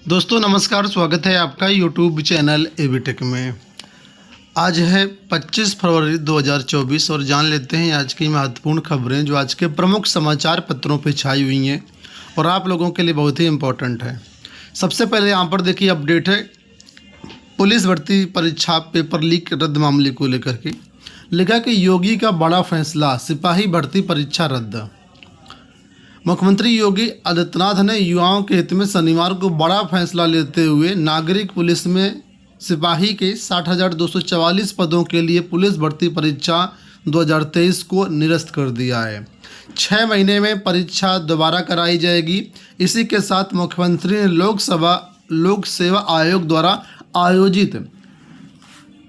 दोस्तों नमस्कार, स्वागत है आपका यूट्यूब चैनल एबी टेक में। आज है 25 फरवरी 2024 और जान लेते हैं आज की महत्वपूर्ण खबरें जो आज के प्रमुख समाचार पत्रों पर छाई हुई हैं और आप लोगों के लिए बहुत ही इम्पोर्टेंट है। सबसे पहले यहाँ पर देखिए अपडेट है पुलिस भर्ती परीक्षा पेपर लीक रद्द मामले को लेकर के। लिखा कि योगी का बड़ा फैसला, सिपाही भर्ती परीक्षा रद्द। मुख्यमंत्री योगी आदित्यनाथ ने युवाओं के हित में शनिवार को बड़ा फैसला लेते हुए नागरिक पुलिस में सिपाही के 60,244 पदों के लिए पुलिस भर्ती परीक्षा 2023 को निरस्त कर दिया है। 6 महीने में परीक्षा दोबारा कराई जाएगी। इसी के साथ मुख्यमंत्री ने लोक सेवा आयोग द्वारा आयोजित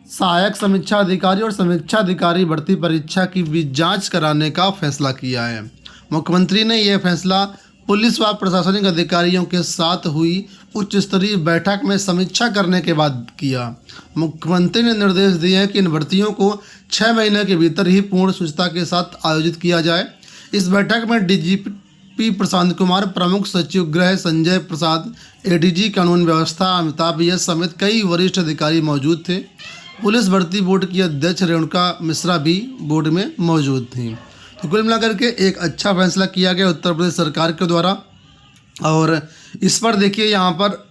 सहायक समीक्षा अधिकारी और समीक्षा अधिकारी भर्ती परीक्षा की भी जांच कराने का फैसला किया है। मुख्यमंत्री ने यह फैसला पुलिस व प्रशासनिक अधिकारियों के साथ हुई उच्च स्तरीय बैठक में समीक्षा करने के बाद किया। मुख्यमंत्री ने निर्देश दिए हैं कि इन भर्तियों को 6 महीने के भीतर ही पूर्ण शुचिता के साथ आयोजित किया जाए। इस बैठक में डीजीपी प्रशांत कुमार, प्रमुख सचिव गृह संजय प्रसाद, एडीजी कानून व्यवस्था अमिताभ यस समेत कई वरिष्ठ अधिकारी मौजूद थे। पुलिस भर्ती बोर्ड की अध्यक्ष रेणुका मिश्रा भी बोर्ड में मौजूद थी। तो कुल मिलाकर के एक अच्छा फैसला किया गया उत्तर प्रदेश सरकार के द्वारा। और इस पर देखिए यहाँ पर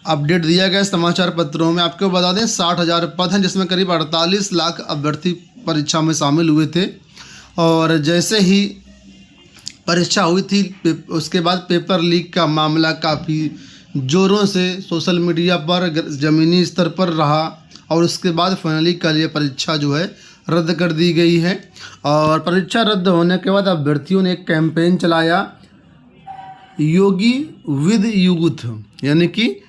अपडेट दिया गया समाचार पत्रों में। आपको बता दें 60,000 पद हैं जिसमें करीब 48 लाख अभ्यर्थी परीक्षा में शामिल हुए थे। और जैसे ही परीक्षा हुई थी उसके बाद पेपर लीक का मामला काफ़ी ज़ोरों से सोशल मीडिया पर ज़मीनी स्तर पर रहा और उसके बाद फाइनली कल ये परीक्षा जो है रद्द कर दी गई है। और परीक्षा रद्द होने के बाद अभ्यर्थियों ने एक कैंपेन चलाया, योगी विद यूथ, यानी कि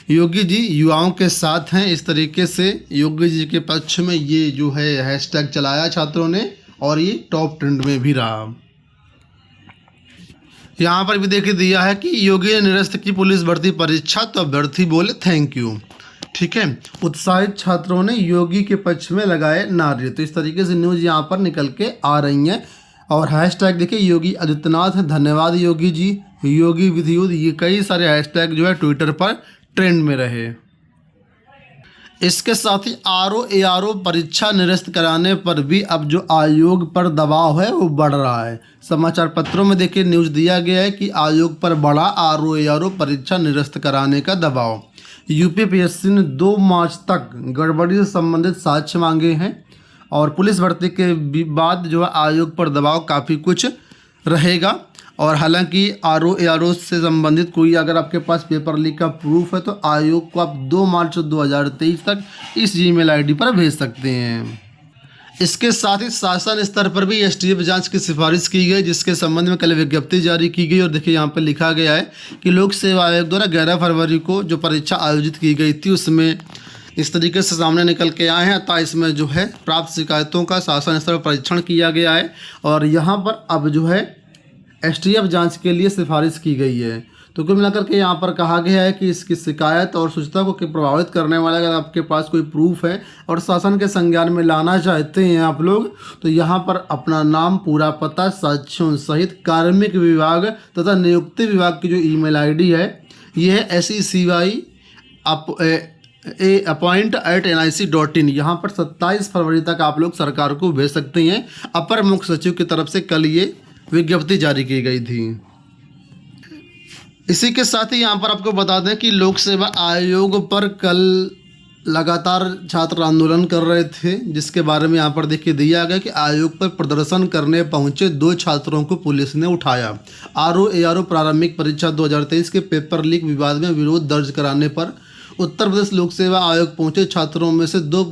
योगी जी युवाओं के साथ हैं। इस तरीके से योगी जी के पक्ष में ये जो है हैशटैग चलाया छात्रों ने और ये टॉप ट्रेंड में भी रहा। यहाँ पर भी देखिए दिया है कि योगी ने निरस्त की पुलिस भर्ती परीक्षा तो अभ्यर्थी बोले थैंक यू। ठीक है, उत्साहित छात्रों ने योगी के पक्ष में लगाए नारे। तो इस तरीके से न्यूज़ यहाँ पर निकल के आ रही हैं। और हैशटैग देखिए योगी आदित्यनाथ, धन्यवाद योगी जी, योगी विद यूथ, ये कई सारे हैशटैग जो है ट्विटर पर ट्रेंड में रहे। इसके साथ ही आरओ परीक्षा निरस्त कराने पर भी अब जो आयोग पर दबाव है वो बढ़ रहा है। समाचार पत्रों में देखिए न्यूज़ दिया गया है कि आयोग पर बढ़ा आरओ परीक्षा निरस्त कराने का दबाव। यूपीपीएससी ने 2 मार्च तक गड़बड़ी से संबंधित साक्ष्य मांगे हैं और पुलिस भर्ती के बाद जो है आयोग पर दबाव काफ़ी कुछ रहेगा। और हालांकि आरओ से संबंधित कोई अगर आपके पास पेपर लीक का प्रूफ है तो आयोग को आप 2 मार्च 2023 तक इस जीमेल आईडी पर भेज सकते हैं। इसके साथ ही शासन स्तर पर भी एसटीएफ जांच की सिफारिश की गई जिसके संबंध में कल विज्ञप्ति जारी की गई। और देखिए यहाँ पर लिखा गया है कि लोक सेवा आयोग द्वारा 11 फरवरी को जो परीक्षा आयोजित की गई थी उसमें इस तरीके से सामने निकल के आए हैं। अतः इसमें जो है प्राप्त शिकायतों का शासन स्तर पर परीक्षण किया गया है और यहाँ पर अब जो है एसटीएफ जांच के लिए सिफारिश की गई है। तो कुल मिलाकर के यहाँ पर कहा गया है कि इसकी शिकायत और शुचिता को प्रभावित करने वाला अगर आपके पास कोई प्रूफ है और शासन के संज्ञान में लाना चाहते हैं आप लोग तो यहाँ पर अपना नाम, पूरा पता, साक्ष्यों सहित कार्मिक विभाग तथा नियुक्ति विभाग की जो ईमेल आईडी है ये है SECY appoint@nic.in। यहाँ पर 27 फरवरी तक आप लोग सरकार को भेज सकते हैं। अपर मुख्य सचिव की तरफ से कल ये विज्ञप्ति जारी की गई थी। इसी के साथ ही यहाँ पर आपको बता दें कि लोक सेवा आयोग पर कल लगातार छात्र आंदोलन कर रहे थे जिसके बारे में यहाँ पर देखिए दिया गया कि आयोग पर प्रदर्शन करने पहुंचे 2 छात्रों को पुलिस ने उठाया। आरओ प्रारंभिक परीक्षा 2023 के पेपर लीक विवाद में विरोध दर्ज कराने पर उत्तर प्रदेश लोक सेवा आयोग पहुंचे छात्रों में से 2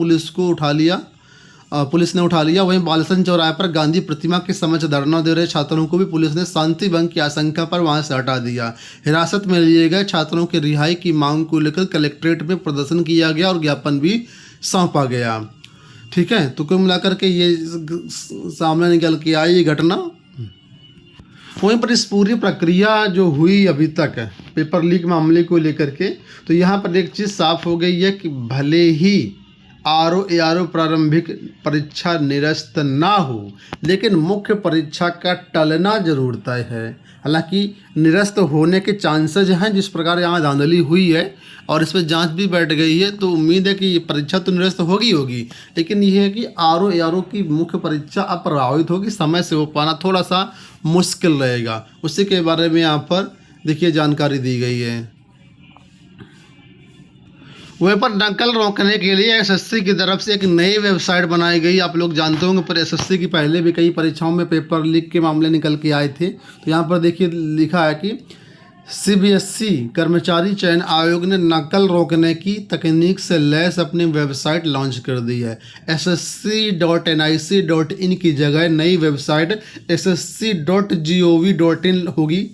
पुलिस ने उठा लिया। वहीं बालसन चौराहे पर गांधी प्रतिमा के समक्ष धरना दे रहे छात्रों को भी पुलिस ने शांति भंग की आशंका पर वहां से हटा दिया। हिरासत में लिए गए छात्रों की रिहाई की मांग को लेकर कलेक्ट्रेट में प्रदर्शन किया गया और ज्ञापन भी सौंपा गया। ठीक है, तो कुल मिलाकर के ये सामने निकल के आई ये घटना। वहीं पर इस पूरी प्रक्रिया जो हुई अभी तक पेपर लीक मामले को लेकर के तो यहाँ पर एक चीज़ साफ हो गई है कि भले ही RO प्रारंभिक परीक्षा निरस्त ना हो, लेकिन मुख्य परीक्षा का टलना जरूर तय है। हालांकि निरस्त होने के चांसेज हैं, जिस प्रकार यहाँ धांधली हुई है और इस पर जांच भी बैठ गई है, तो उम्मीद है कि ये परीक्षा तो निरस्त होगी, लेकिन ये है कि RO की मुख्य परीक्षा अब प्रभावित होगी, समय से हो पाना थोड़ा सा मुश्किल रहेगा। उसी के बारे में यहाँ पर देखिए जानकारी दी गई है। वहीं पर नकल रोकने के लिए SSC की तरफ से एक नई वेबसाइट बनाई गई। आप लोग जानते होंगे पर SSC की पहले भी कई परीक्षाओं में पेपर लीक के मामले निकल के आए थे। तो यहाँ पर देखिए लिखा है कि CBSE कर्मचारी चयन आयोग ने नकल रोकने की तकनीक से लैस अपनी वेबसाइट लॉन्च कर दी है। ssc.nic.in की जगह नई वेबसाइट ssc.gov.in होगी।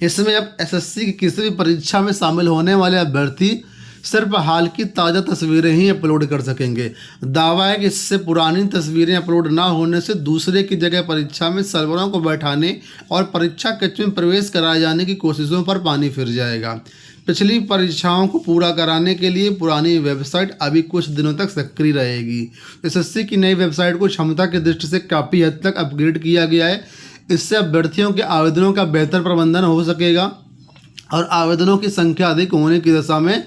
इसमें अब SSC की किसी भी परीक्षा में शामिल होने वाले अभ्यर्थी सिर्फ हाल की ताज़ा तस्वीरें ही अपलोड कर सकेंगे। दावा है कि इससे पुरानी तस्वीरें अपलोड ना होने से दूसरे की जगह परीक्षा में सर्वरों को बैठाने और परीक्षा कक्ष में प्रवेश कराए जाने की कोशिशों पर पानी फिर जाएगा। पिछली परीक्षाओं को पूरा कराने के लिए पुरानी वेबसाइट अभी कुछ दिनों तक सक्रिय रहेगी। SSC की नई वेबसाइट को क्षमता की दृष्टि से काफ़ी हद तक अपग्रेड किया गया है। इससे अभ्यर्थियों के आवेदनों का बेहतर प्रबंधन हो सकेगा और आवेदनों की संख्या अधिक होने की दशा में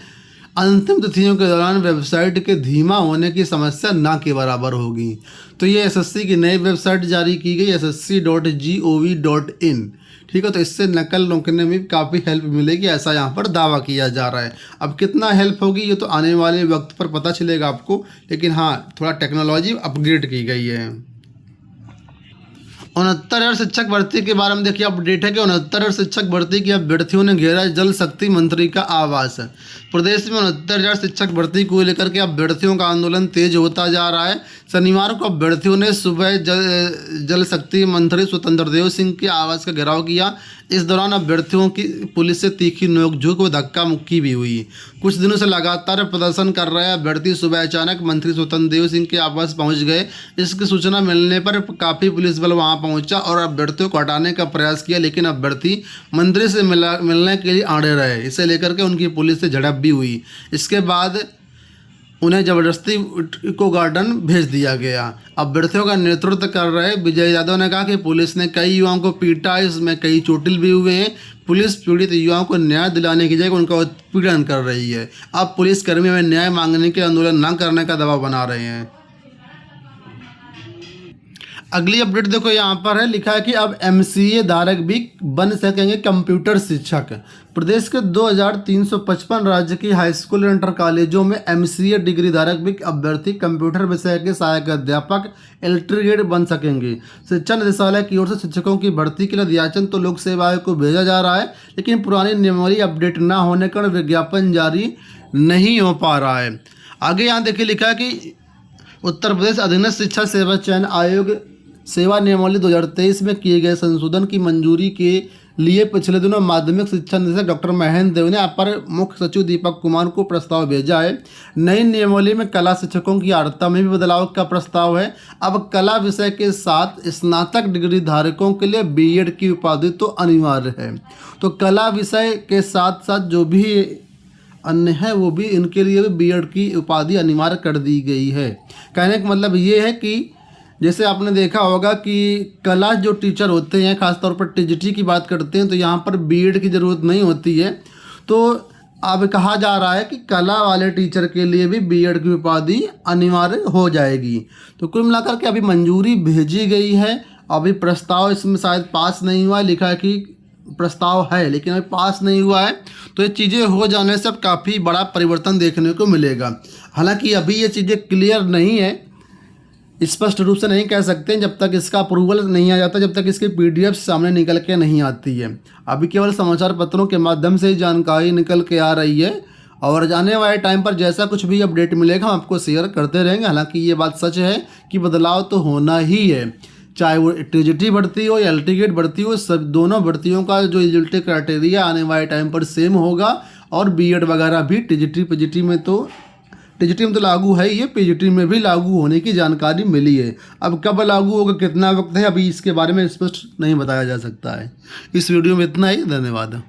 अंतिम तिथियों के दौरान वेबसाइट के धीमा होने की समस्या ना के बराबर होगी। तो ये SSC की नई वेबसाइट जारी की गई ssc.gov.in, ठीक है। तो इससे नकल रोकने में काफ़ी हेल्प मिलेगी, ऐसा यहाँ पर दावा किया जा रहा है। अब कितना हेल्प होगी ये तो आने वाले वक्त पर पता चलेगा आपको, लेकिन हाँ थोड़ा टेक्नोलॉजी अपग्रेड की गई है। 69,000 शिक्षक भर्ती के बारे में देखिए अपडेट है कि 69,000 शिक्षक भर्ती के अभ्यर्थियों ने घेरा जल शक्ति मंत्री का आवास। प्रदेश में 69,000 शिक्षक भर्ती को लेकर के अभ्यर्थियों का आंदोलन तेज होता जा रहा है। शनिवार को अभ्यर्थियों ने सुबह जल शक्ति मंत्री स्वतंत्र देव सिंह के आवास का घेराव किया। इस दौरान अभ्यर्थियों की पुलिस से तीखी नोकझोंक व धक्का मुक्की भी हुई। कुछ दिनों से लगातार प्रदर्शन कर रहे अभ्यर्थी सुबह अचानक मंत्री स्वतंत्र देव सिंह के आवास पहुंच गए। इसकी सूचना मिलने पर काफ़ी पुलिस बल वहां पहुंचा और अभ्यर्थियों को हटाने का प्रयास किया, लेकिन अभ्यर्थी मंत्री से मिलने के लिए अड़े रहे। इसे लेकर के उनकी पुलिस से झड़प भी हुई। इसके बाद उन्हें जबरदस्ती इको गार्डन भेज दिया गया। अभ्यर्थियों का नेतृत्व कर रहे विजय यादव ने कहा कि पुलिस ने कई युवाओं को पीटा, इसमें कई चोटिल भी हुए हैं। पुलिस पीड़ित युवाओं को न्याय दिलाने की जगह उनका उत्पीड़न कर रही है। अब पुलिसकर्मी में न्याय मांगने के आंदोलन न करने का दबाव बना रहे हैं। अगली अपडेट देखो यहाँ पर है, लिखा है कि अब MCA धारक भी बन सकेंगे कंप्यूटर शिक्षक। प्रदेश के 2355 राज्य की हाई स्कूल और इंटर कॉलेजों में MCA डिग्री धारक भी अभ्यर्थी कंप्यूटर विषय के सहायक अध्यापक इलेक्ट्रीगेट बन सकेंगे। शिक्षा निदेशालय की ओर से शिक्षकों की भर्ती के लिए अध्याचन तो लोक सेवा आयोग को भेजा जा रहा है, लेकिन पुरानी नियमावली अपडेट न होने के कारण विज्ञापन जारी नहीं हो पा रहा है। आगे यहाँ देखिए लिखा है कि उत्तर प्रदेश अधीनस्थ शिक्षा सेवा चयन आयोग सेवा नियमावली 2023 में किए गए संशोधन की मंजूरी के लिए पिछले दिनों माध्यमिक शिक्षा निदेशक डॉक्टर महेंद्र देव ने अपर मुख्य सचिव दीपक कुमार को प्रस्ताव भेजा है। नई नियमावली में कला शिक्षकों की अर्हता में भी बदलाव का प्रस्ताव है। अब कला विषय के साथ स्नातक डिग्री धारकों के लिए B.Ed की उपाधि तो अनिवार्य है। तो कला विषय के साथ साथ जो भी अन्य है वो भी इनके लिए भी B.Ed की उपाधि अनिवार्य कर दी गई है। कहने का मतलब ये है कि जैसे आपने देखा होगा कि कला जो टीचर होते हैं, खासतौर पर TGT की बात करते हैं, तो यहाँ पर B.Ed की ज़रूरत नहीं होती है। तो अब कहा जा रहा है कि कला वाले टीचर के लिए भी B.Ed की उपाधि अनिवार्य हो जाएगी। तो कुल मिलाकर के अभी मंजूरी भेजी गई है, अभी प्रस्ताव इसमें शायद पास नहीं हुआ। लिखा है कि प्रस्ताव है लेकिन अभी पास नहीं हुआ है। तो ये चीज़ें हो जाने से अब काफ़ी बड़ा परिवर्तन देखने को मिलेगा। हालांकि अभी ये चीज़ें क्लियर नहीं है, स्पष्ट रूप से नहीं कह सकते जब तक इसका अप्रूवल नहीं आ जाता, जब तक इसकी PDF सामने निकल के नहीं आती है। अभी केवल समाचार पत्रों के माध्यम से ही जानकारी निकल के आ रही है और जाने वाले टाइम पर जैसा कुछ भी अपडेट मिलेगा हम आपको शेयर करते रहेंगे। हालांकि ये बात सच है कि बदलाव तो होना ही है, चाहे वो TGT भर्ती हो या एल्टीगेट भर्ती हो, सब दोनों भर्तियों का जो एलिजिबिलिटी क्राइटेरिया आने वाले टाइम पर सेम होगा। और B.Ed वगैरह भी TGT में तो लागू है, ये PGT में भी लागू होने की जानकारी मिली है। अब कब लागू होगा, कितना वक्त है, अभी इसके बारे में स्पष्ट नहीं बताया जा सकता है। इस वीडियो में इतना ही, धन्यवाद।